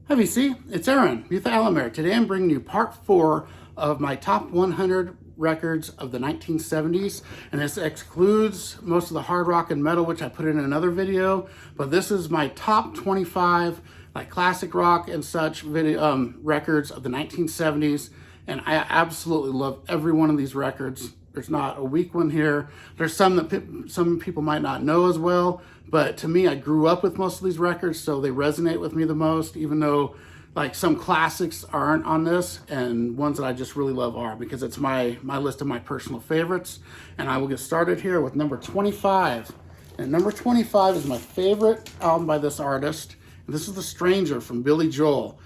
Hi VC, it's Aaron, Youth Alamer. Today I'm bringing you part 4 of my top 100 records of the 1970s, and this excludes most of the hard rock and metal, which I put in another video, but this is my top 25 like classic rock and such records of the 1970s, and I absolutely love every one of these records. There's not a weak one here. There's some that some people might not know as well, but to me, I grew up with most of these records, so they resonate with me the most, even though like some classics aren't on this, and ones that I just really love are, because it's my list of my personal favorites. And I will get started here with number 25. And number 25 is my favorite album by this artist. And this is The Stranger from Billy Joel.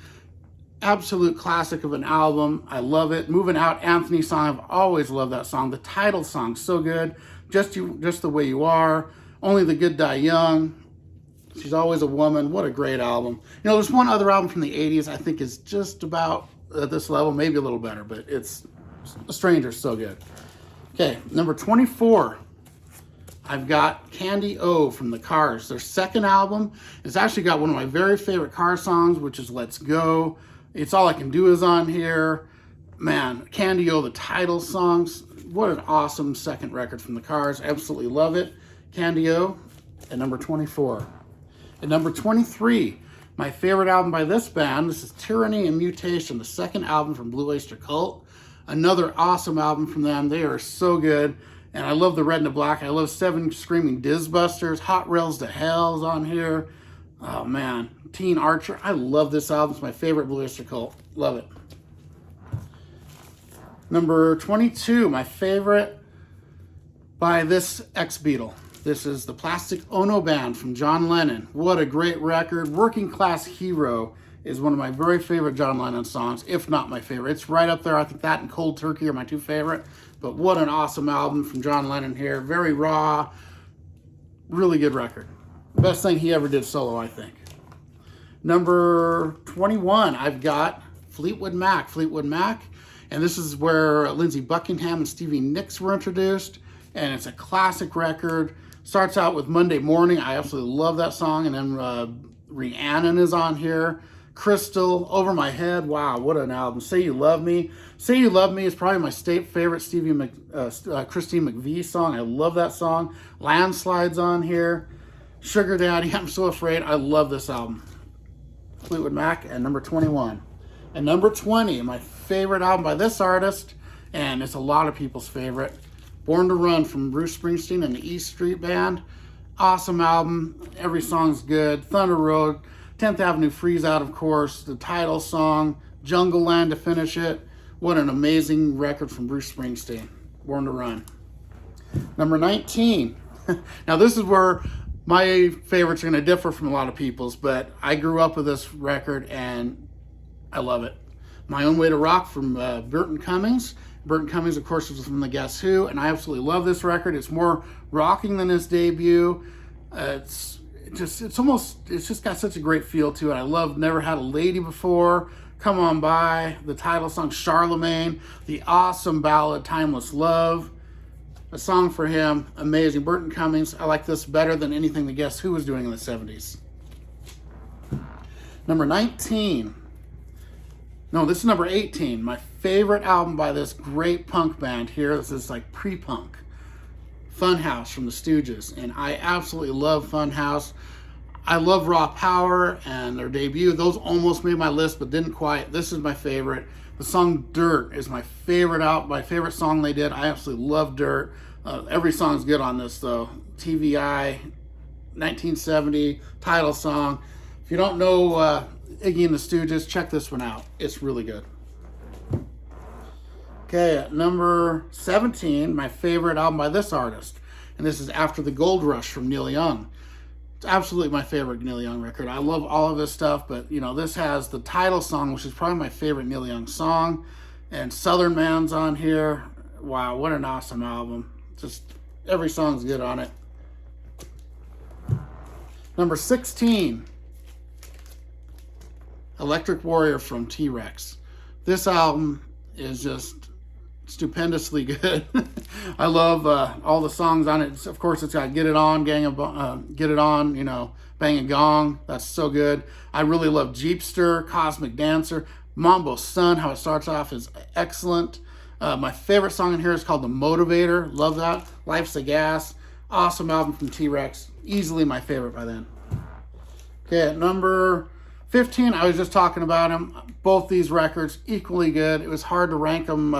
Absolute classic of an album. I love it. Moving Out, Anthony song. I've always loved that song. The title song, so good. Just the Way You Are. Only the Good Die Young. She's Always a Woman. What a great album. You know, there's one other album from the 80s I think is just about at this level, maybe a little better, but it's A Stranger, so good. Okay, number 24. I've got Candy O from the Cars. Their second album. It's actually got one of my very favorite Cars songs, which is Let's Go. It's All I Can Do Is on here. Man, Candy O, the title songs. What an awesome second record from the Cars. Absolutely love it. Candy O at number 24. At number 23, my favorite album by this band. This is Tyranny and Mutation, the second album from Blue Oyster Cult. Another awesome album from them. They are so good. And I love the Red and the Black. I love Seven Screaming Dizbusters. Hot Rails to Hell is on here. Oh man, Teen Archer. I love this album. It's my favorite Blue Oyster Cult. Love it. Number 22, my favorite by this ex-Beatle. This is the Plastic Ono Band from John Lennon. What a great record. Working Class Hero is one of my very favorite John Lennon songs, if not my favorite. It's right up there. I think that and Cold Turkey are my two favorite. But what an awesome album from John Lennon here. Very raw, really good record. Best thing he ever did solo, I think. Number 21, I've got Fleetwood Mac. Fleetwood Mac. And this is where Lindsey Buckingham and Stevie Nicks were introduced. And it's a classic record. Starts out with Monday Morning. I absolutely love that song. And then Rhiannon is on here. Crystal, Over My Head. Wow, what an album. Say You Love Me. Say You Love Me is probably my favorite Christine McVie song. I love that song. Landslide's on here. Sugar Daddy, I'm So Afraid. I love this album. Fleetwood Mac at number 21. And number 20, my favorite album by this artist, and it's a lot of people's favorite, Born to Run from Bruce Springsteen and the E Street Band. Awesome album. Every song's good. Thunder Road, 10th Avenue Freeze Out, of course, the title song, Jungle Land to finish it. What an amazing record from Bruce Springsteen. Born to Run. Number 19. Now this is where my favorites are going to differ from a lot of people's, but I grew up with this record and I love it. My Own Way to Rock from Burton Cummings. Burton Cummings, of course, was from the Guess Who, and I absolutely love this record. It's more rocking than his debut. It's just got such a great feel to it. I love Never Had a Lady Before, Come On By, the title song Charlemagne, the awesome ballad Timeless Love. A song for him, amazing. Burton Cummings, I like this better than anything the Guess Who was doing in the 70s. Number 19. No, this is number 18. My favorite album by this great punk band here. This is like pre-punk. Funhouse from the Stooges. And I absolutely love Funhouse. I love Raw Power and their debut. Those almost made my list, but didn't quite. This is my favorite. The song Dirt is my favorite my favorite song they did. I absolutely love Dirt. Every song's good on this though. TVI, 1970, title song. If you don't know Iggy and the Stooges, check this one out. It's really good. Okay, at number 17, my favorite album by this artist. And this is After the Gold Rush from Neil Young. It's absolutely my favorite Neil Young record. I love all of this stuff, but you know, this has the title song, which is probably my favorite Neil Young song. And Southern Man's on here. Wow, what an awesome album. Just every song's good on it. Number 16, Electric Warrior from T-Rex. This album is just stupendously good. I love all the songs on it. Of course, it's got Get It On, Get It On, you know, Bang a Gong. That's so good. I really love Jeepster, Cosmic Dancer, Mambo Sun. How it starts off is excellent. My favorite song in here is called The Motivator. Love that. Life's a Gas. Awesome album from T-Rex. Easily my favorite by then. Okay, at number 15, I was just talking about them. Both these records, equally good. It was hard to rank them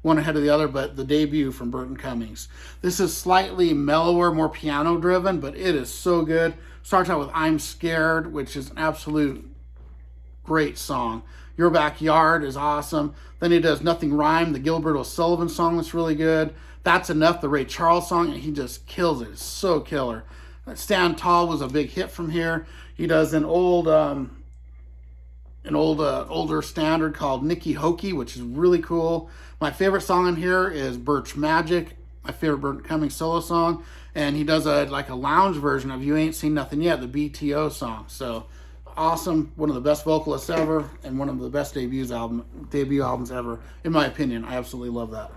one ahead of the other, but the debut from Burton Cummings. This is slightly mellower, more piano-driven, but it is so good. Starts out with I'm Scared, which is an absolute great song. Your Backyard is awesome. Then he does Nothing Rhyme, the Gilbert O'Sullivan song that's really good. That's Enough, the Ray Charles song, and he just kills it. It's so killer. Stand Tall was a big hit from here. He does an older standard called Nicky Hokey, which is really cool. My favorite song on here is Birch Magic, my favorite Burton Cummings solo song, and he does a lounge version of You Ain't Seen Nothing Yet, the BTO song. So awesome, one of the best vocalists ever, and one of the best debut albums ever, in my opinion. I absolutely love that.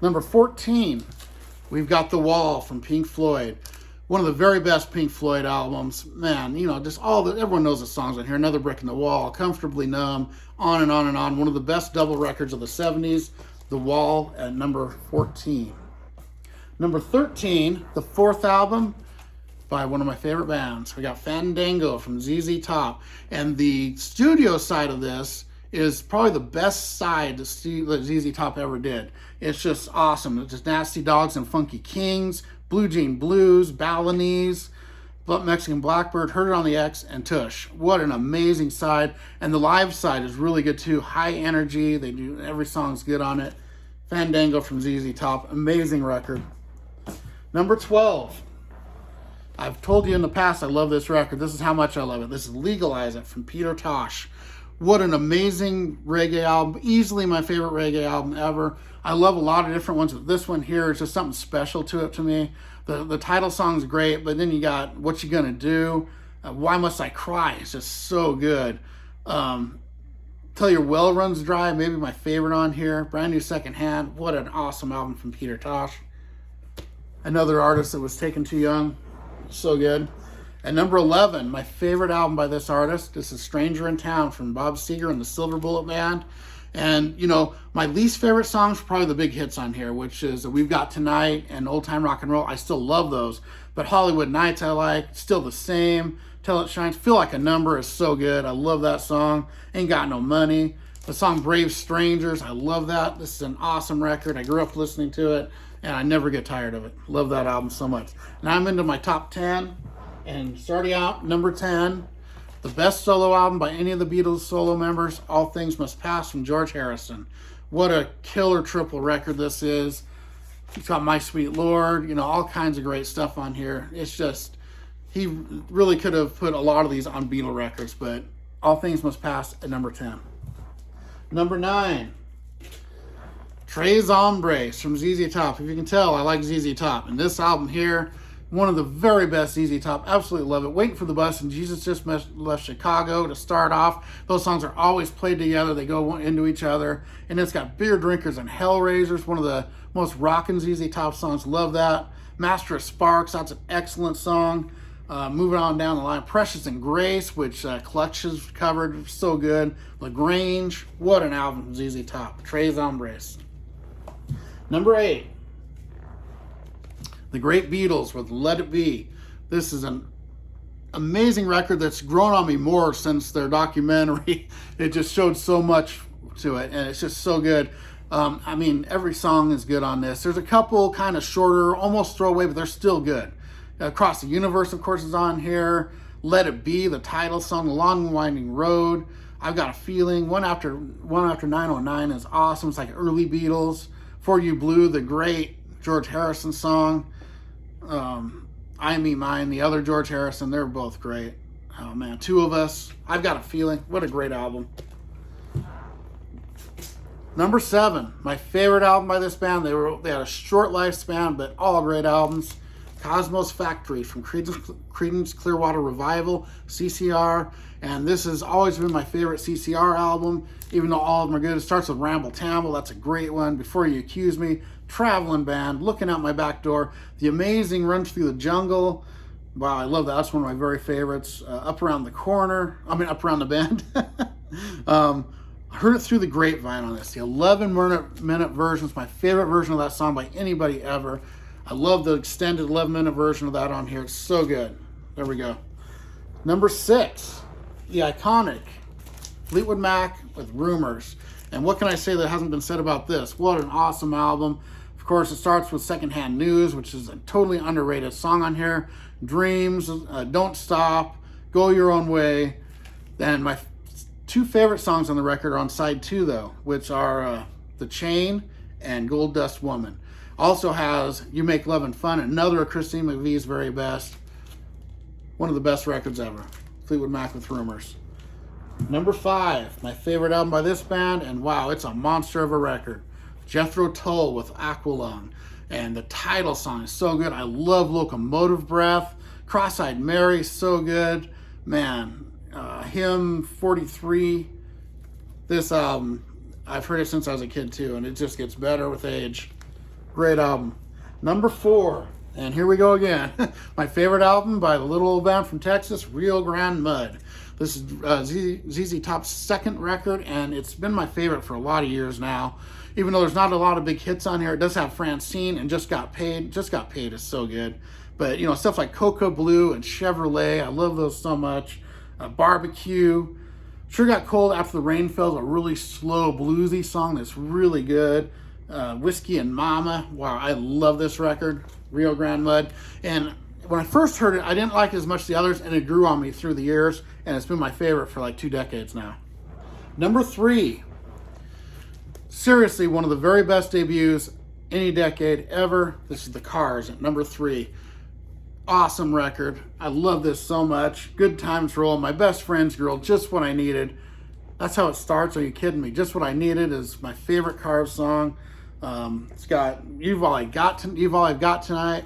Number 14, we've got The Wall from Pink Floyd. One of the very best Pink Floyd albums. Man, you know, just everyone knows the songs on here. Another Brick in the Wall, Comfortably Numb, on and on and on. One of the best double records of the 70s, The Wall at number 14. Number 13, the fourth album by one of my favorite bands. We got Fandango from ZZ Top. And the studio side of this is probably the best side that ZZ Top ever did. It's just awesome. It's just Nasty Dogs and Funky Kings, Blue Jean Blues, Balinese, Mexican Blackbird, Heard It on the X, and Tush. What an amazing side. And the live side is really good too. High energy. Every song's good on it. Fandango from ZZ Top. Amazing record. Number 12. I've told you in the past I love this record. This is how much I love it. This is Legalize It from Peter Tosh. What an amazing reggae album. Easily my favorite reggae album ever. I love a lot of different ones, but this one here is just something special to it to me. The title song's great, but then you got What You Gonna Do, Why Must I Cry? It's just so good. Till Your Well Runs Dry, maybe my favorite on here. Brand New Secondhand. What an awesome album from Peter Tosh. Another artist that was taken too young. So good. At number 11, my favorite album by this artist. This is Stranger in Town from Bob Seger and the Silver Bullet Band. And, you know, my least favorite songs are probably the big hits on here, which is We've Got Tonight and Old Time Rock and Roll. I still love those. But Hollywood Nights I like. Still the Same. Till It Shines. Feel Like a Number is so good. I love that song. Ain't Got No Money. The song Brave Strangers. I love that. This is an awesome record. I grew up listening to it, and I never get tired of it. Love that album so much. Now I'm into my top 10. And starting out, number 10, the best solo album by any of the Beatles solo members, All Things Must Pass from George Harrison. What a killer triple record this is. It's got My Sweet Lord, you know, all kinds of great stuff on here. It's just, he really could have put a lot of these on Beatle records, but All Things Must Pass at number 10. Number 9, Tres Hombres from ZZ Top. If you can tell, I like ZZ Top. And this album here, one of the very best ZZ Top. Absolutely love it. Waiting for the Bus and Jesus Just Left Chicago to start off. Those songs are always played together. They go into each other. And it's got Beer Drinkers and Hellraisers, one of the most rockin' ZZ Top songs. Love that. Master of Sparks, that's an excellent song. Moving on down the line, Precious and Grace, which Clutch has covered. So good. LaGrange, what an album from ZZ Top. Tres Hombres. Number 8. The Great Beatles with Let It Be. This is an amazing record that's grown on me more since their documentary. It just showed so much to it, and it's just so good. I mean, every song is good on this. There's a couple kind of shorter, almost throwaway, but they're still good. Across the Universe, of course, is on here. Let It Be, the title song, The Long Winding Road. I've Got a Feeling. One After 909 is awesome. It's like early Beatles. For You Blue, the great George Harrison song. I Me Mine, the other George Harrison, they're both great. Oh man, Two of Us, I've Got a Feeling, what a great album. Number 7, my favorite album by this band. They had a short lifespan, but all great albums. Cosmo's Factory from Creedence Clearwater Revival, CCR, And this has always been my favorite CCR album, even though all of them are good. It starts with Ramble Tamble, that's a great one. Before You Accuse Me, Traveling Band, Looking Out My Back Door, The Amazing Run Through the Jungle. Wow, I love that. That's one of my very favorites. Up Around the Bend. I heard it through the grapevine on this. The 11-minute version is my favorite version of that song by anybody ever. I love the extended 11-minute version of that on here. It's so good. There we go. Number 6, the iconic Fleetwood Mac with Rumors. And what can I say that hasn't been said about this? What an awesome album. Of course, it starts with Secondhand News, which is a totally underrated song on here. Dreams, Don't Stop, Go Your Own Way. And my 2 favorite songs on the record are on side 2, though, which are The Chain and Gold Dust Woman. Also has You Make Love and Fun, another of Christine McVie's very best. One of the best records ever. Fleetwood Mac with Rumors. Number 5, my favorite album by this band, and wow, it's a monster of a record. Jethro Tull with Aqualung. And the title song is so good. I love Locomotive Breath. Cross-Eyed Mary, so good. Man, Hymn 43. This album, I've heard it since I was a kid too, and it just gets better with age. Great album. Number 4, and here we go again. My favorite album by the little old band from Texas, Rio Grande Mud. This is ZZ Top's second record, and it's been my favorite for a lot of years now. Even though there's not a lot of big hits on here, it does have Francine and Just Got Paid. Just Got Paid is so good. But, you know, stuff like Cocoa Blue and Chevrolet, I love those so much. Barbecue. Sure Got Cold After the Rain Fell, a really slow bluesy song that's really good. Whiskey and Mama. Wow, I love this record. Rio Grande Mud. And when I first heard it, I didn't like it as much as the others, and it grew on me through the years, and it's been my favorite for like 2 decades now. Number 3. Seriously, one of the very best debuts any decade ever. This is The Cars at number 3. Awesome record. I love this so much. Good Times Roll, My Best Friend's Girl, just what I needed. That's how it starts. Are you kidding me? Just What I Needed is my favorite Cars song. It's got You're All I've Got Tonight.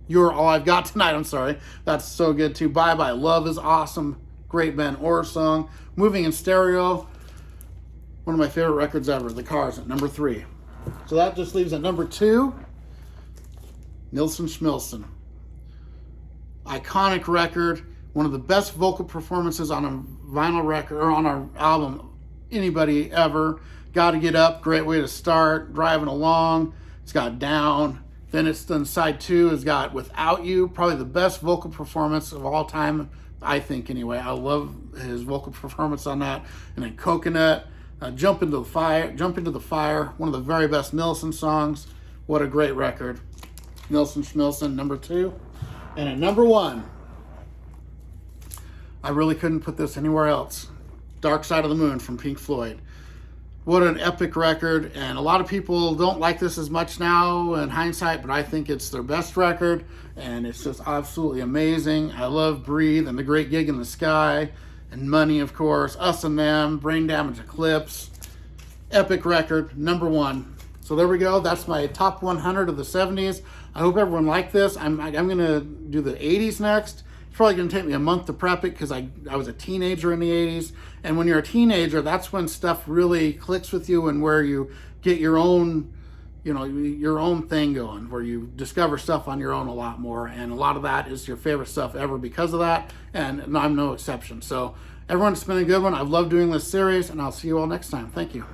You're All I've Got Tonight, I'm sorry. That's so good too. Bye Bye Love is awesome. Great Ben Orr song. Moving in Stereo. One of my favorite records ever. The Cars at number 3. So that just leaves at number 2, Nilsson Schmilsson. Iconic record. One of the best vocal performances on a vinyl record, or on our album, anybody ever. Gotta Get Up, great way to start. Driving Along, it's got Down. Then it's done side 2, has got Without You, probably the best vocal performance of all time, I think anyway. I love his vocal performance on that. And then Coconut, Jump Into the Fire, one of the very best Nilsson songs. What a great record. Nilsson Schmilsson, number 2. And at number 1, I really couldn't put this anywhere else. Dark Side of the Moon from Pink Floyd. What an epic record, and a lot of people don't like this as much now in hindsight, but I think it's their best record, and it's just absolutely amazing. I love Breathe and The Great Gig in the Sky, and Money, of course, Us and Them, Brain Damage Eclipse. Epic record, number 1. So there we go. That's my top 100 of the 70s. I hope everyone liked this. I'm going to do the 80s next. It's probably going to take me a month to prep it because I was a teenager in the 80s. And when you're a teenager, that's when stuff really clicks with you and where you get your own, you know, your own thing going, where you discover stuff on your own a lot more. And a lot of that is your favorite stuff ever because of that. And I'm no exception. So everyone, it's been a good one. I've loved doing this series, and I'll see you all next time. Thank you.